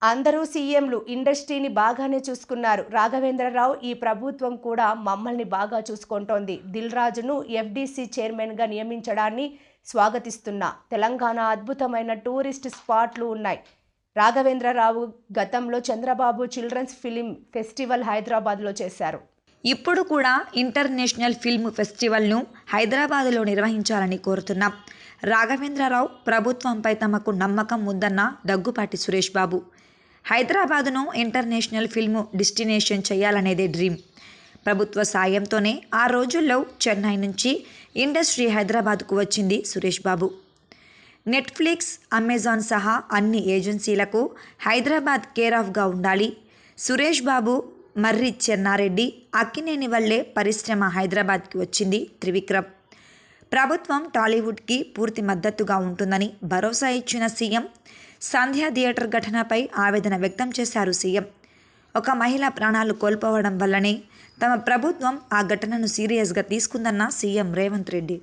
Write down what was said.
అందరూ సీఎంలు ఇండస్ట్రీని బాగానే చూసుకున్నారు. రాఘవేంద్రరావు ఈ ప్రభుత్వం కూడా మమ్మల్ని బాగా చూసుకుంటోంది. దిల్ రాజును ఎఫ్డీసీ చైర్మన్గా నియమించడాన్ని స్వాగతిస్తున్నా. తెలంగాణ అద్భుతమైన టూరిస్ట్ స్పాట్లు ఉన్నాయి. రాఘవేంద్రరావు గతంలో చంద్రబాబు చిల్డ్రన్స్ ఫిలిం ఫెస్టివల్ హైదరాబాద్లో చేశారు. ఇప్పుడు కూడా ఇంటర్నేషనల్ ఫిల్మ్ ఫెస్టివల్ను హైదరాబాదులో నిర్వహించాలని కోరుతున్నాం. రాఘవేంద్రరావు ప్రభుత్వంపై తమకు నమ్మకం ఉందన్న Daggubati Suresh Babu. హైదరాబాదును international film destination చేయాలనేదే dream. ప్రభుత్వ సాయంతోనే ఆ రోజుల్లో చెన్నై నుంచి ఇండస్ట్రీ హైదరాబాద్కు వచ్చింది సురేష్ బాబు. నెట్ఫ్లిక్స్, అమెజాన్ సహా అన్ని ఏజెన్సీలకు హైదరాబాద్ కేర్ ఆఫ్గా ఉండాలి. సురేష్ బాబు, మర్రి చెన్నారెడ్డి, అక్కినేని వల్లే పరిశ్రమ హైదరాబాద్కి వచ్చింది. త్రివిక్రమ్. ప్రభుత్వం టాలీవుడ్కి పూర్తి మద్దతుగా ఉంటుందని భరోసా ఇచ్చిన సీఎం సంధ్యా థియేటర్ ఘటనపై ఆవేదన వ్యక్తం చేశారు సీఎం. ఒక మహిళ ప్రాణాలు కోల్పోవడం వల్లనే తమ ప్రభుత్వం ఆ ఘటనను సీరియస్గా తీసుకుందన్న సీఎం రేవంత్ రెడ్డి.